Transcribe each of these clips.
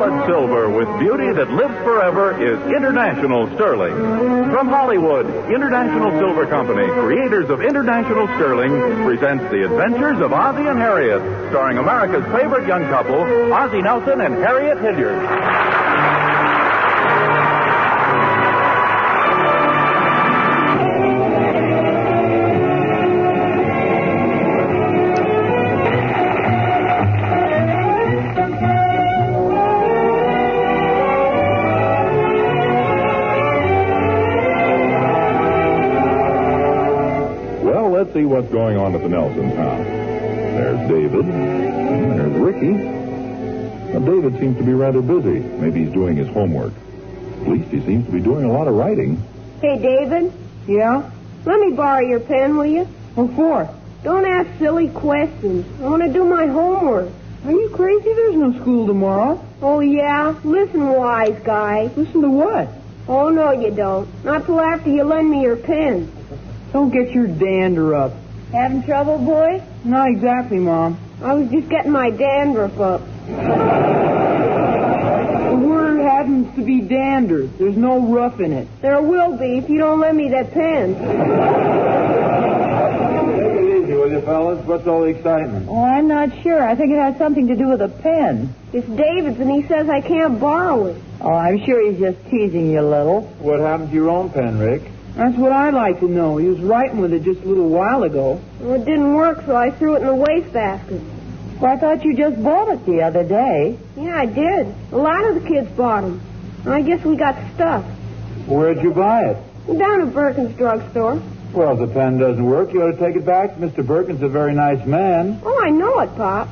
solid silver with beauty that lives forever is International Sterling. From Hollywood, International Silver Company, creators of International Sterling, presents The Adventures of Ozzie and Harriet, starring America's favorite young couple, Ozzie Nelson and Harriet Hilliard. Let's see what's going on at the Nelsons' house. There's David. And there's Ricky. Now, David seems to be rather busy. Maybe he's doing his homework. At least he seems to be doing a lot of writing. Hey, David. Yeah? Let me borrow your pen, will you? What for? Don't ask silly questions. I want to do my homework. Are you crazy? There's no school tomorrow. Oh, yeah? Listen, wise guy. Listen to what? Oh, no, you don't. Not till after you lend me your pen. Don't get your dander up. Having trouble, boy? Not exactly, Mom. I was just getting my dandruff up. The word happens to be dander. There's no rough in it. There will be if you don't lend me that pen. Take it easy, will you, fellas? What's all the excitement? Oh, I'm not sure. I think it has something to do with a pen. It's David's, and he says I can't borrow it. Oh, I'm sure he's just teasing you a little. What happened to your own pen, Rick? That's what I'd like to know. He was writing with it just a little while ago. Well, it didn't work, so I threw it in the wastebasket. Well, I thought you just bought it the other day. Yeah, I did. A lot of the kids bought them. I guess we got stuck. Where'd you buy it? Down at Birkin's drugstore. Well, if the pen doesn't work, you ought to take it back. Mr. Birkin's a very nice man. Oh, I know it, Pop.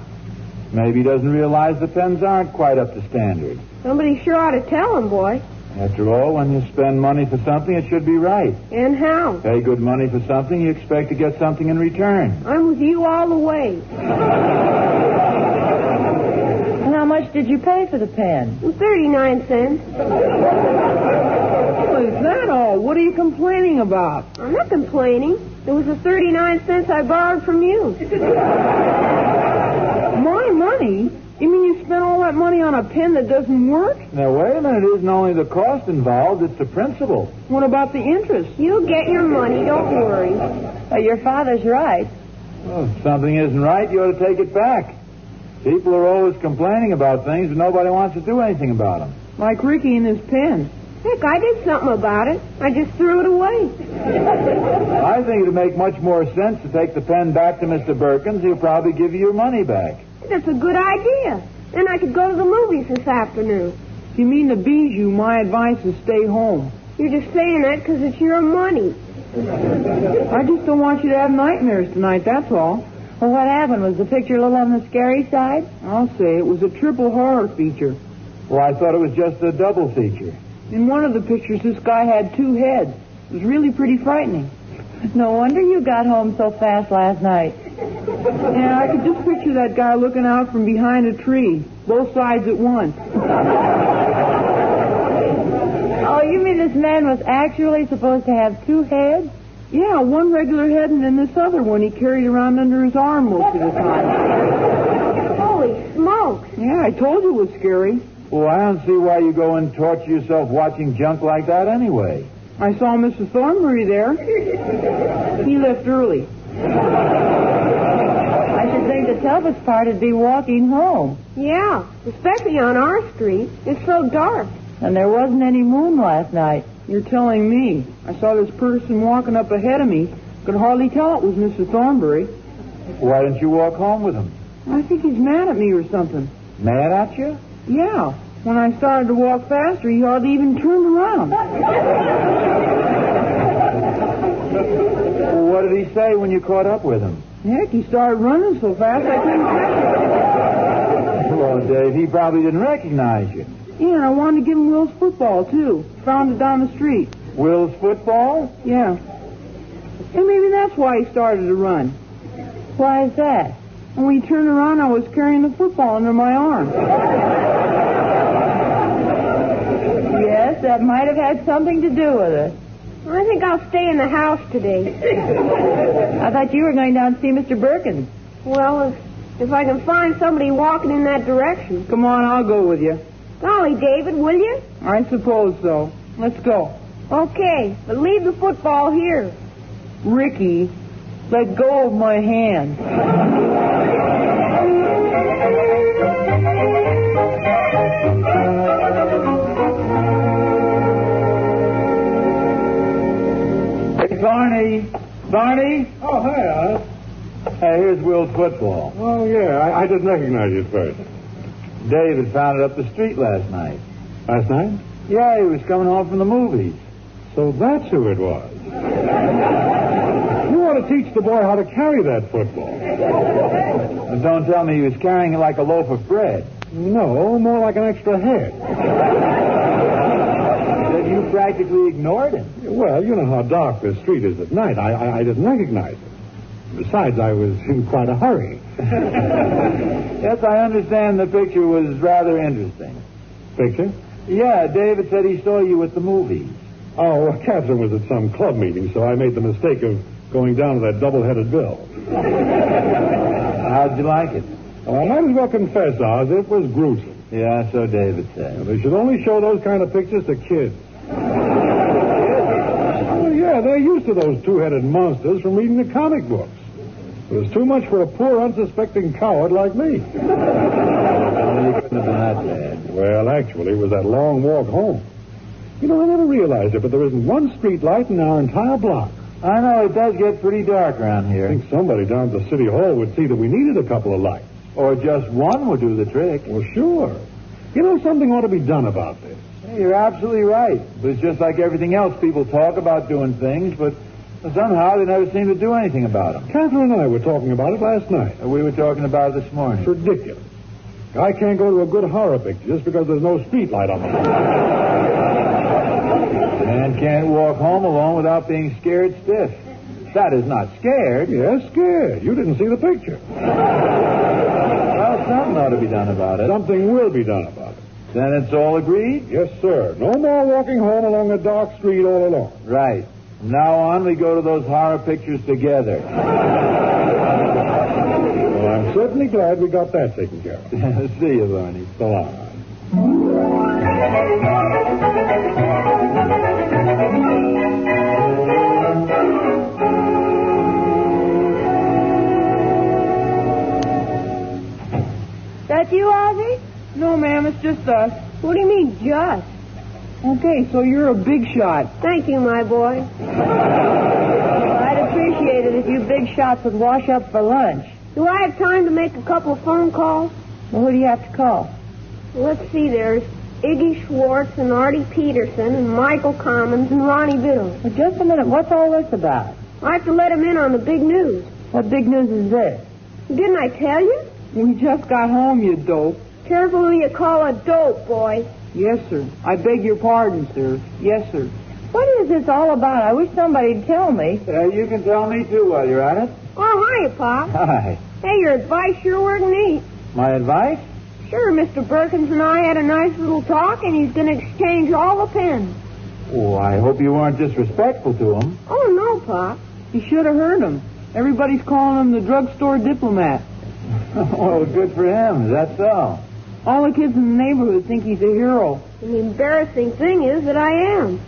Maybe he doesn't realize the pens aren't quite up to standard. Somebody sure ought to tell him, boy. After all, when you spend money for something, it should be right. And how? Pay good money for something, you expect to get something in return. I'm with you all the way. And how much did you pay for the pen? 39 cents. Oh, is that all? What are you complaining about? I'm not complaining. It was the 39 cents I borrowed from you. My money? You mean you spent all that money on a pen that doesn't work? Now, wait a minute. It isn't only the cost involved, it's the principle. What about the interest? You'll get your money, don't worry. Your father's right. Well, if something isn't right, you ought to take it back. People are always complaining about things, but nobody wants to do anything about them. Like Ricky and his pen. Heck, I did something about it. I just threw it away. I think it'd make much more sense to take the pen back to Mr. Birkin's. He'll probably give you your money back. That's a good idea. Then I could go to the movies this afternoon. If you mean to Bijou, my advice is stay home. You're just saying that because it's your money. I just don't want you to have nightmares tonight, that's all. Well, what happened? Was the picture a little on the scary side? I'll say it was a triple horror feature. Well, I thought it was just a double feature. In one of the pictures, this guy had two heads. It was really pretty frightening. No wonder you got home so fast last night. Yeah, I could just picture that guy looking out from behind a tree, both sides at once. Oh, you mean this man was actually supposed to have two heads? Yeah, one regular head and then this other one he carried around under his arm most of the time. Holy smokes. Yeah, I told you it was scary. Well, I don't see why you go and torture yourself watching junk like that anyway. I saw Mr. Thornbury there. He left early. I should think the toughest part would be walking home. Yeah, especially on our street. It's so dark. And there wasn't any moon last night. You're telling me. I saw this person walking up ahead of me. Could hardly tell it was Mr. Thornbury. Why didn't you walk home with him? I think he's mad at me or something. Mad at you? Yeah. When I started to walk faster, he hardly even turned around. Well, what did he say when you caught up with him? Heck, he started running so fast I couldn't catch him. Well, Dave, he probably didn't recognize you. Yeah, and I wanted to give him Will's football, too. Found it down the street. Will's football? Yeah. And maybe that's why he started to run. Why is that? And when he turned around, I was carrying the football under my arm. Yes, that might have had something to do with it. I think I'll stay in the house today. I thought you were going down to see Mr. Birkin. Well, if I can find somebody walking in that direction. Come on, I'll go with you. Golly, David, will you? I suppose so. Let's go. Okay, but leave the football here. Ricky, let go of my hand. Hey, Barney. Barney? Oh, hi, Oz. Hey, here's Will's football. Oh, yeah, I didn't recognize you at first. David found it up the street last night. Last night? Yeah, he was coming home from the movies. So that's who it was. You ought to teach the boy how to carry that football. And don't tell me he was carrying it like a loaf of bread. No, more like an extra head. That you practically ignored him. Well, you know how dark this street is at night. I didn't recognize it. Besides, I was in quite a hurry. Yes, I understand the picture was rather interesting. Picture? Yeah, David said he saw you at the movies. Oh, well, Catherine was at some club meeting, so I made the mistake of going down to that double-headed bill. How'd you like it? Well, I might as well confess, Oz, it was gruesome. Yeah, so David said. They should only show those kind of pictures to kids. Well, yeah, they're used to those two-headed monsters from reading the comic books. It was too much for a poor, unsuspecting coward like me. Well, you couldn't have been that bad. Well, actually, it was that long walk home. You know, I never realized it, but there isn't one street light in our entire block. I know, it does get pretty dark around I here. think somebody down at the city hall would see that we needed a couple of lights. Or just one would do the trick. Well, sure. You know, something ought to be done about this. Hey, you're absolutely right. But it's just like everything else. People talk about doing things, but somehow they never seem to do anything about them. Catherine and I were talking about it last night. We were talking about it this morning. It's ridiculous. I can't go to a good horror picture just because there's no street light on the block. Man can't walk home alone without being scared stiff. That is not scared. Yes, scared. You didn't see the picture. Well, something ought to be done about it. Something will be done about it. Then it's all agreed? Yes, sir. No more walking home along a dark street all alone. Right. From now on, we go to those horror pictures together. Well, I'm certainly glad we got that taken care of. See you, Barney. So long. That you, Ozzie? No, ma'am, it's just us. What do you mean, just? Okay, so you're a big shot. Thank you, my boy. I'd appreciate it if you big shots would wash up for lunch. Do I have time to make a couple of phone calls? Well, who do you have to call? Let's see, there's Iggy Schwartz and Artie Peterson and Michael Commons and Ronnie Biddle. Well, just a minute. What's all this about? I have to let him in on the big news. What big news is this? Didn't I tell you? We just got home, you dope. Careful who you call a dope, boy. Yes, sir. I beg your pardon, sir. Yes, sir. What is this all about? I wish somebody'd tell me. You can tell me, too, while you're at it. Oh, hiya, Pop. Hi. Hey, your advice sure worked neat. My advice? Sure, Mr. Perkins and I had a nice little talk, and he's going to exchange all the pens. Oh, I hope you weren't disrespectful to him. Oh, no, Pop. You should have heard him. Everybody's calling him the drugstore diplomat. Well, good for him. Is that so? All the kids in the neighborhood think he's a hero. And the embarrassing thing is that I am.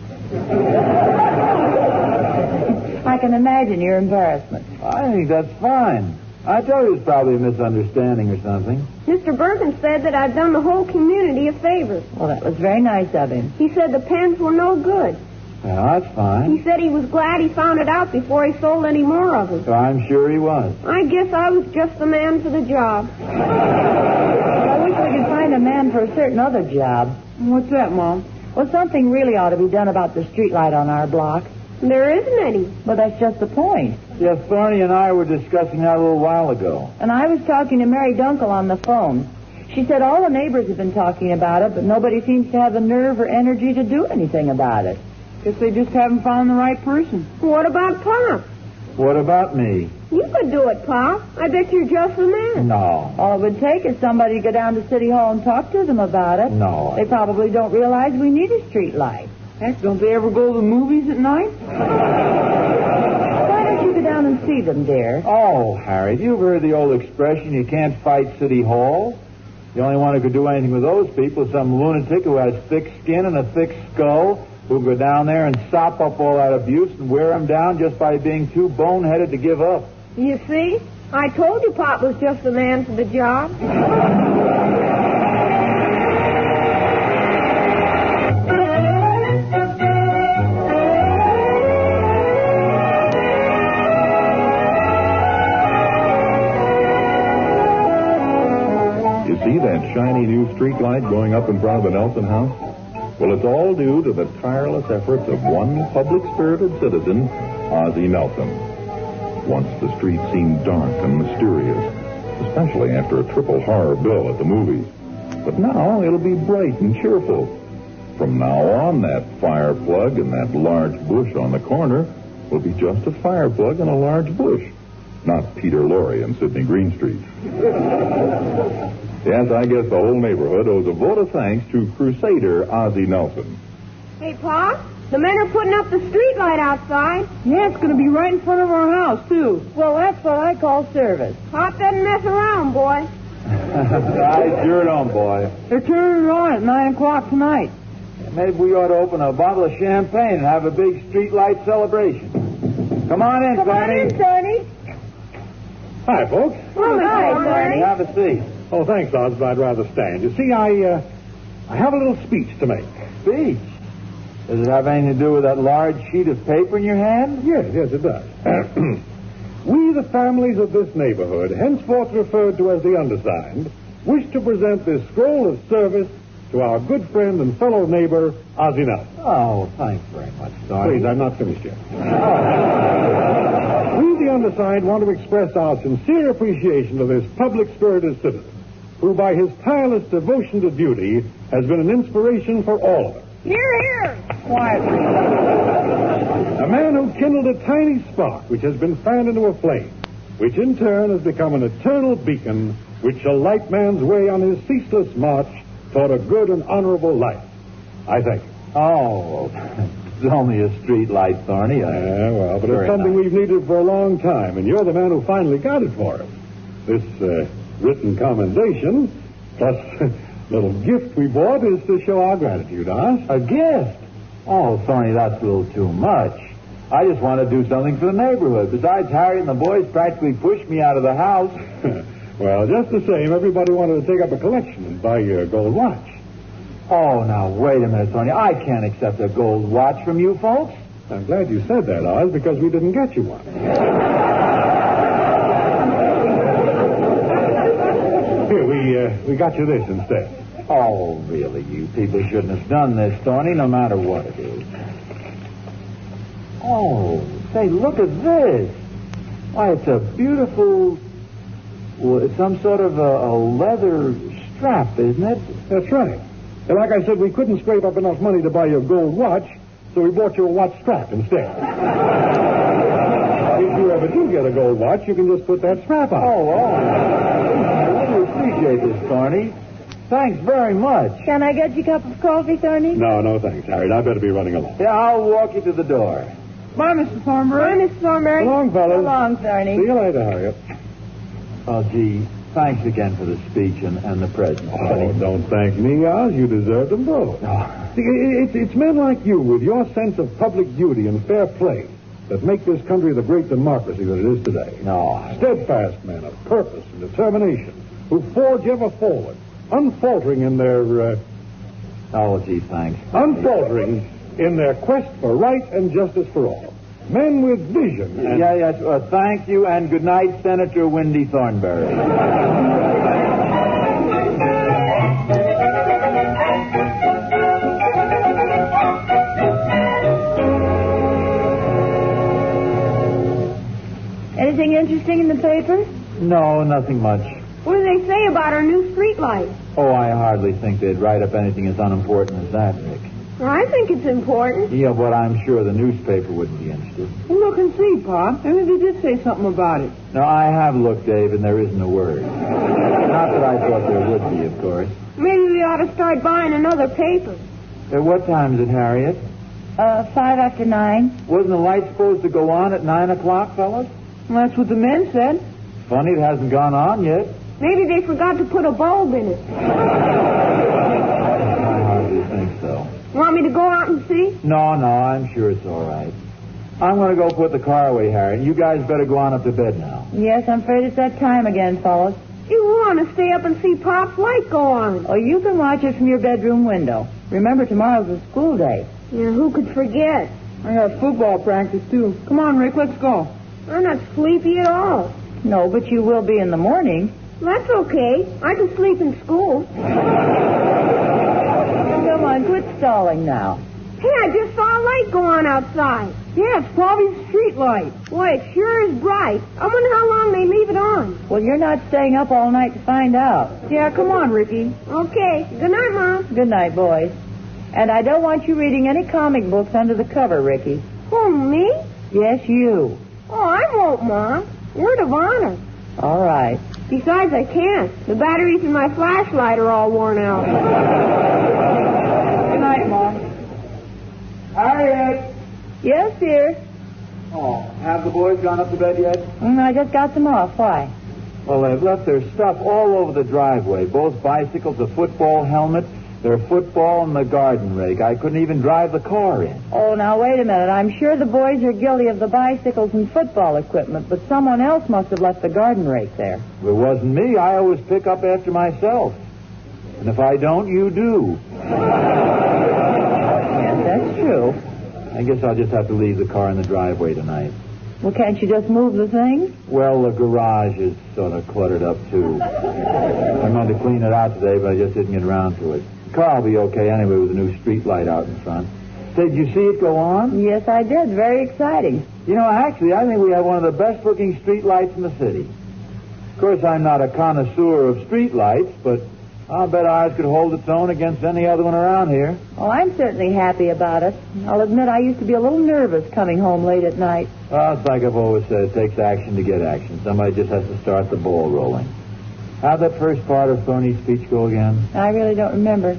I can imagine your embarrassment. I think that's fine. I tell you it's probably a misunderstanding or something. Mr. Perkins said that I'd done the whole community a favor. Well, that was very nice of him. He said the pens were no good. Well, that's fine. He said he was glad he found it out before he sold any more of them. I'm sure he was. I guess I was just the man for the job. I wish we could find a man for a certain other job. What's that, Mom? Well, something really ought to be done about the streetlight on our block. There isn't any. But that's just the point. Yes, Thorny and I were discussing that a little while ago. And I was talking to Mary Dunkel on the phone. She said all the neighbors have been talking about it, but nobody seems to have the nerve or energy to do anything about it. Guess they just haven't found the right person. What about Pop? What about me? You could do it, Pop. I bet you're just the man. No. All it would take is somebody to go down to City Hall and talk to them about it. No. They probably don't realize we need a street light. Heck, don't they ever go to the movies at night? Why don't you go down and see them, dear? Oh, Harriet, you've heard the old expression, you can't fight City Hall. The only one who could do anything with those people is some lunatic who has thick skin and a thick skull who'll go down there and sop up all that abuse and wear him down just by being too boneheaded to give up. You see? I told you Pop was just the man for the job. See that shiny new street light going up in front of the Nelson house? Well, it's all due to the tireless efforts of one public-spirited citizen, Ozzie Nelson. Once the street seemed dark and mysterious, especially after a triple horror bill at the movies. But now it'll be bright and cheerful. From now on, that fire plug and that large bush on the corner will be just a fire plug and a large bush, not Peter Lorre and Sidney Greenstreet. Yes, I guess the whole neighborhood owes a vote of thanks to Crusader Ozzie Nelson. Hey, Pop, the men are putting up the street light outside. Yeah, it's going to be right in front of our house, too. Well, that's what I call service. Pop doesn't mess around, boy. I sure don't, boy. They're turning it on at 9 o'clock tonight. Maybe we ought to open a bottle of champagne and have a big street light celebration. Come on in, Come on Tony. in, Tony. Hi, folks. Oh, hi, Tony. Have a seat. Oh, thanks, Oz, but I'd rather stand. You see, I have a little speech to make. Speech? Does it have anything to do with that large sheet of paper in your hand? Yes, it does. We, the families of this neighborhood, henceforth referred to as the undersigned, wish to present this scroll of service to our good friend and fellow neighbor, Ozzie Nelson. Oh, thanks very much, Tony. Please, I'm not finished yet. We, the undersigned, want to express our sincere appreciation to this public-spirited citizen, who, by his tireless devotion to duty, has been an inspiration for all of us. Here, here. Quietly. A man who kindled a tiny spark which has been fanned into a flame, which in turn has become an eternal beacon which shall light man's way on his ceaseless march toward a good and honorable life. I thank you. Oh, it's only a street light, Thorny. Yeah, well, but it's Very something nice. we've needed for a long time, and you're the man who finally got it for us. This written commendation, plus little gift we bought, is to show our gratitude, Oz. A gift? Oh, Thorny, that's a little too much. I just want to do something for the neighborhood. Besides, Harriet and the boys practically pushed me out of the house. Well, just the same, everybody wanted to take up a collection and buy you a gold watch. Oh, now, wait a minute, Thorny. I can't accept a gold watch from you folks. I'm glad you said that, Oz, because we didn't get you one. Here, we got you this instead. Oh, really, you people shouldn't have done this, Thorny, no matter what it is. Oh, say, look at this. Why, it's a beautiful, well, it's some sort of a leather strap, isn't it? That's right. And like I said, we couldn't scrape up enough money to buy you a gold watch, so we bought you a watch strap instead. If you ever do get a gold watch, you can just put that strap on. Oh, I really appreciate this, Thorny. Thanks very much. Can I get you a cup of coffee, Thorny? No, thanks, Harriet. I better be running along. Yeah, I'll walk you to the door. Bye, Mr. Thornberry. Bye, Mrs. Thornberry. So long, fellas. So long, Thorny. See you later, Harriet. Oh, gee, thanks again for the speech and the present, Oh, Thorny. don't thank me, Oz. You deserve them both. Oh. See, it's men like you with your sense of public duty and fair play that make this country the great democracy that it is today. No. Steadfast men of purpose and determination who forge ever forward, unfaltering in their Oh, gee, thanks. unfaltering in their quest for right and justice for all. Men with vision. And... Yes. Thank you, and good night, Senator Wendy Thornberry. Anything interesting in the paper? No, nothing much. What do they say about our new street light? Oh, I hardly think they'd write up anything as unimportant as that, Rick. Well, I think it's important. Yeah, but I'm sure the newspaper wouldn't be interested. Well, look and see, Pop. Maybe they did say something about it. No, I have looked, Dave, and there isn't a word. Not that I thought there would be, of course. Maybe we ought to start buying another paper. At what time is it, Harriet? 5 after 9. Wasn't the light supposed to go on at 9 o'clock, fellas? Well, that's what the men said. Funny it hasn't gone on yet. Maybe they forgot to put a bulb in it. I hardly think so. Want me to go out and see? No, I'm sure it's all right. I'm going to go put the car away, Harry. You guys better go on up to bed now. Yes, I'm afraid it's that time again, fellas. You want to stay up and see Pop's light go on. Oh, you can watch it from your bedroom window. Remember, tomorrow's a school day. Yeah, who could forget? I have football practice, too. Come on, Rick, let's go. I'm not sleepy at all. No, but you will be in the morning. That's okay. I can sleep in school. Come on, quit stalling now. Hey, I just saw a light go on outside. Yeah, it's probably the street light. Boy, it sure is bright. I wonder how long they leave it on. Well, you're not staying up all night to find out. Yeah, come on, Ricky. Okay. Good night, Mom. Good night, boys. And I don't want you reading any comic books under the cover, Ricky. Oh, me? Yes, you. Oh, I won't, Mom. Word of honor. All right. Besides, I can't. The batteries in my flashlight are all worn out. Good night, Mom. Harriet! Yes, dear. Oh, have the boys gone up to bed yet? I just got them off. Why? Well, they've left their stuff all over the driveway. Both bicycles, a football helmet, their football, and the garden rake. I couldn't even drive the car in. Oh, now, wait a minute. I'm sure the boys are guilty of the bicycles and football equipment, but someone else must have left the garden rake there. If it wasn't me, I always pick up after myself. And if I don't, you do. Yes, that's true. I guess I'll just have to leave the car in the driveway tonight. Well, can't you just move the things? Well, the garage is sort of cluttered up, too. I meant to clean it out today, but I just didn't get around to it. The car will be okay anyway with the new street light out in front. Did you see it go on? Yes, I did. Very exciting. You know, actually, I think we have one of the best-looking street lights in the city. Of course, I'm not a connoisseur of street lights, but I'll bet ours could hold its own against any other one around here. Oh, I'm certainly happy about it. I'll admit I used to be a little nervous coming home late at night. Well, it's like I've always said, it takes action to get action. Somebody just has to start the ball rolling. How'd that first part of Thorny's speech go again? I really don't remember.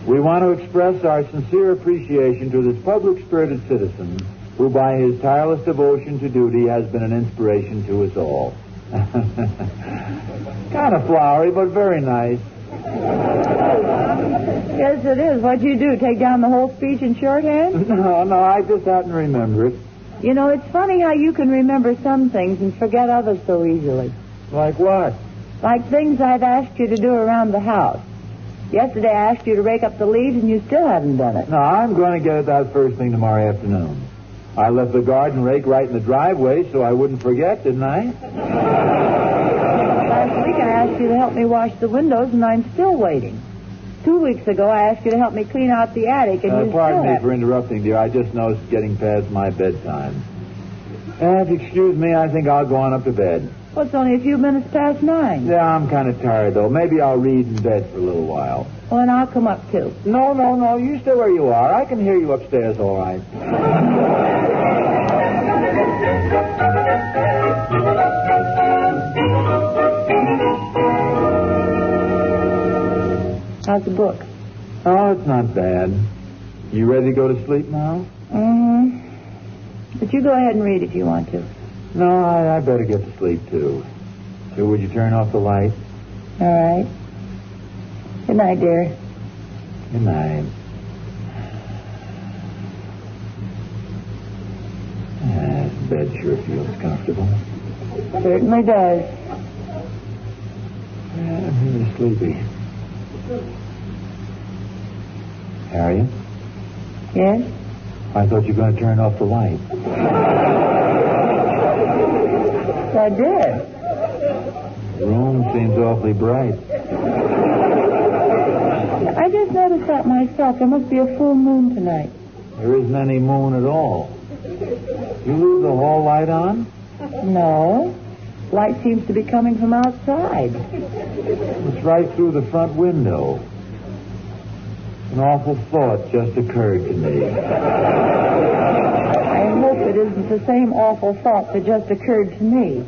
We want to express our sincere appreciation to this public-spirited citizen who, by his tireless devotion to duty, has been an inspiration to us all. Kind of flowery, but very nice. Yes, it is. What'd you do, take down the whole speech in shorthand? No, I just happen to remember it. You know, it's funny how you can remember some things and forget others so easily. Like what? Like things I've asked you to do around the house. Yesterday I asked you to rake up the leaves and you still haven't done it. No, I'm going to get it that first thing tomorrow afternoon. I left the garden rake right in the driveway so I wouldn't forget, didn't I? Last week I asked you to help me wash the windows and I'm still waiting. 2 weeks ago I asked you to help me clean out the attic and you Pardon still me haven't. for interrupting, dear. I just noticed it's getting past my bedtime. If you excuse me, I think I'll go on up to bed. Well, it's only a few minutes past 9. Yeah, I'm kind of tired, though. Maybe I'll read in bed for a little while. Well, then I'll come up too. No. You stay where you are. I can hear you upstairs all right. How's the book? Oh, it's not bad. You ready to go to sleep now? Mm-hmm. But you go ahead and read if you want to. No, I better get to sleep, too. So would you turn off the light? All right. Good night, dear. Good night. This bed sure feels comfortable. Certainly does. Yeah, I'm really sleepy. Harriet? Yes? I thought you were going to turn off the light. I did. The room seems awfully bright. I just noticed that myself. There must be a full moon tonight. There isn't any moon at all. You leave the hall light on? No. Light seems to be coming from outside. It's right through the front window. An awful thought just occurred to me. I hope it isn't the same awful thought that just occurred to me.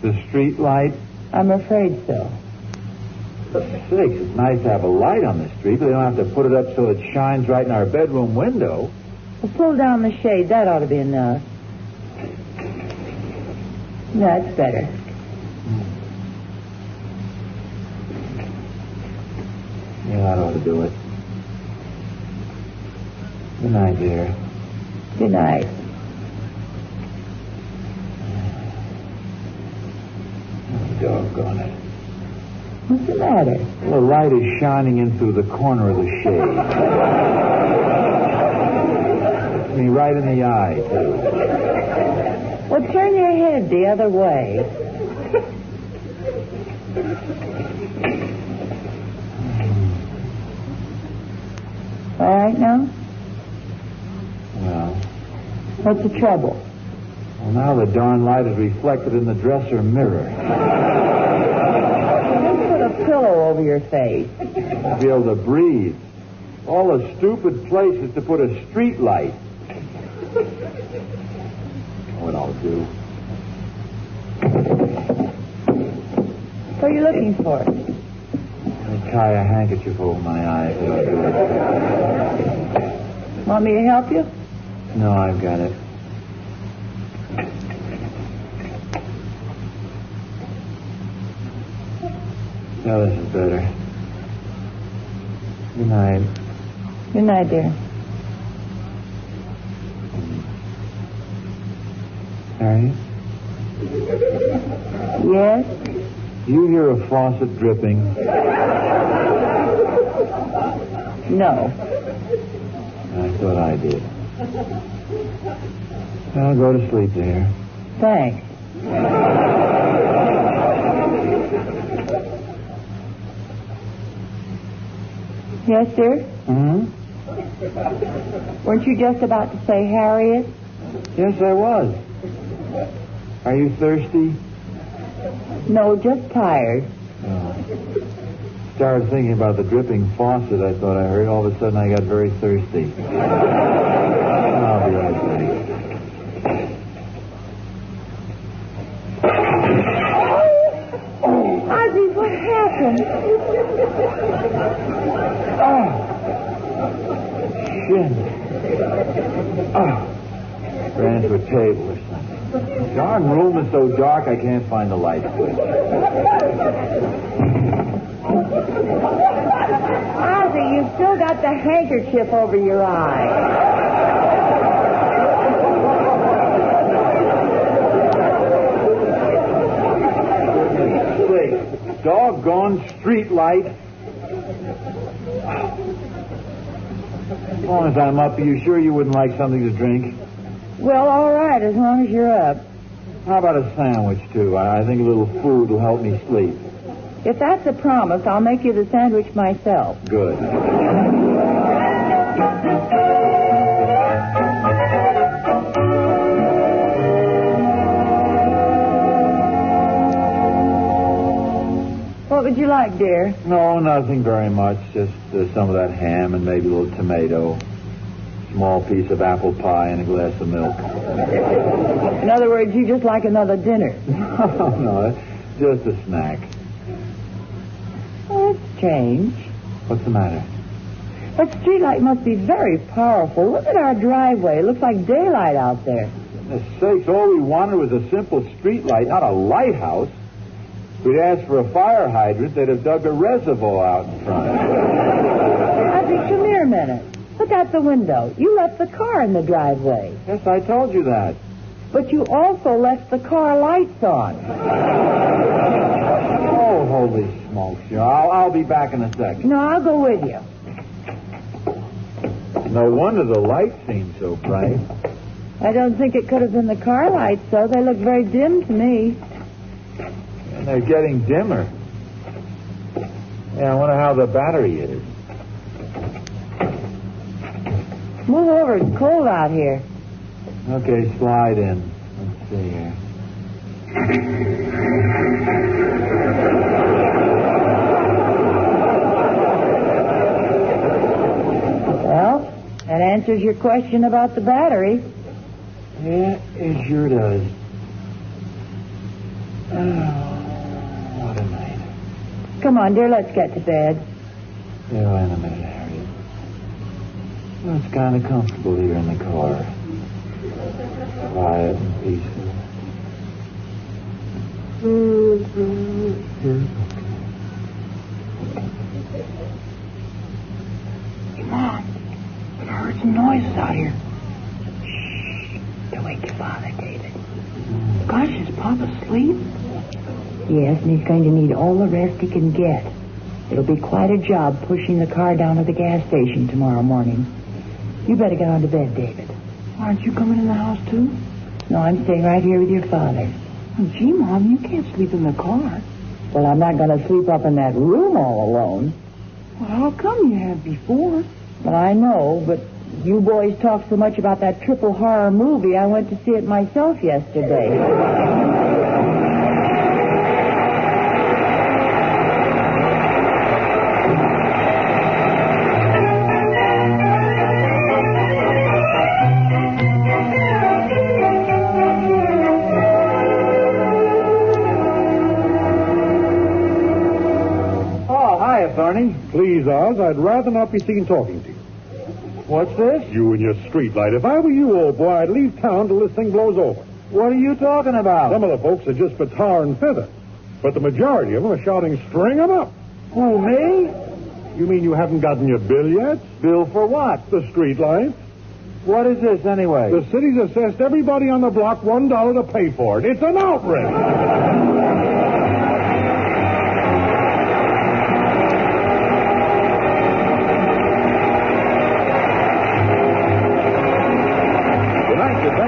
The street light? I'm afraid so. Sakes, it's nice to have a light on the street, but they don't have to put it up so it shines right in our bedroom window. Well, pull down the shade. That ought to be enough. That's better. Yeah, that ought to do it. Good night, dear. Good night. Oh, doggone it. What's the matter? The light is shining in through the corner of the shade. Hits me right in the eye, too. Well, turn your head the other way. All right now? Well, What's the trouble? well, now the darn light is reflected in the dresser mirror. Just put a pillow over your face. I'll be able to breathe. All the stupid place is to put a street light. What I'll do. What are you looking for? I'll tie a handkerchief over my eyes. That'll do it. Want me to help you? No, I've got it. Now this is better. Good night. Good night, dear. Harriet? Yes? You hear a faucet dripping? No. I thought I did. I'll go to sleep there. Thanks. Yes, dear? Hmm? Weren't you just about to say Harriet? Yes, I was. Are you thirsty? No, just tired. Oh. Started thinking about the dripping faucet I thought I heard. All of a sudden, I got very thirsty. I'll be right back. Ozzie, what happened? Oh. Shit. Oh. Ran into a table or something. The darn room is so dark I can't find the light switch. Ozzie, you've still got the handkerchief over your eye. Say, doggone street light. As long as I'm up, are you sure you wouldn't like something to drink? Well, all right, as long as you're up. How about a sandwich, too? I think a little food will help me sleep. If that's a promise, I'll make you the sandwich myself. Good. What would you like, dear? No, nothing very much. Just some of that ham and maybe a little tomato. Small piece of apple pie and a glass of milk. In other words, you just like another dinner. No, just a snack. Oh, that's strange. What's the matter? That streetlight must be very powerful. Look at our driveway. It looks like daylight out there. For sakes, all we wanted was a simple street light, not a lighthouse. If we'd asked for a fire hydrant, they'd have dug a reservoir out in front. Ozzie, come here a minute. Look out the window. You left the car in the driveway. Yes, I told you that. But you also left the car lights on. Oh, holy smokes. I'll be back in a second. No, I'll go with you. No wonder the lights seem so bright. I don't think it could have been the car lights, though. They look very dim to me. And they're getting dimmer. Yeah, I wonder how the battery is. Move over. It's cold out here. Okay, slide in. Let's see here. Well, that answers your question about the battery. Yeah, it sure does. Oh, what a night. Come on, dear, let's get to bed. Yeah, wait a minute, Harriet. Well, it's kind of comfortable here in the car. Quiet and peaceful. some noises out here. Shh. Don't wake your father, David. Gosh, is Pop asleep? Yes, and he's going to need all the rest he can get. It'll be quite a job pushing the car down to the gas station tomorrow morning. You better get on to bed, David. Aren't you coming in the house, too? No, I'm staying right here with your father. Oh, gee, Mom, you can't sleep in the car. Well, I'm not going to sleep up in that room all alone. Well, how come you have before? Well, I know, but you boys talk so much about that triple horror movie, I went to see it myself yesterday. Please, Oz, I'd rather not be seen talking to you. What's this? You and your streetlight. If I were you, old boy, I'd leave town till this thing blows over. What are you talking about? Some of the folks are just for tar and feather. But the majority of them are shouting, string 'em up. Who, me? You mean you haven't gotten your bill yet? Bill for what? The streetlight. What is this, anyway? The city's assessed everybody on the block $1 to pay for it. It's an outrage.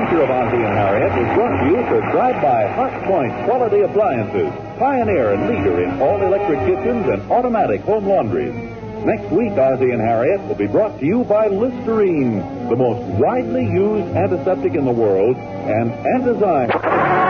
Of Ozzie and Harriet is brought to you prescribed by Hot Point Quality Appliances, pioneer and leader in all-electric kitchens and automatic home laundries. Next week, Ozzie and Harriet will be brought to you by Listerine, the most widely used antiseptic in the world and Antizyme.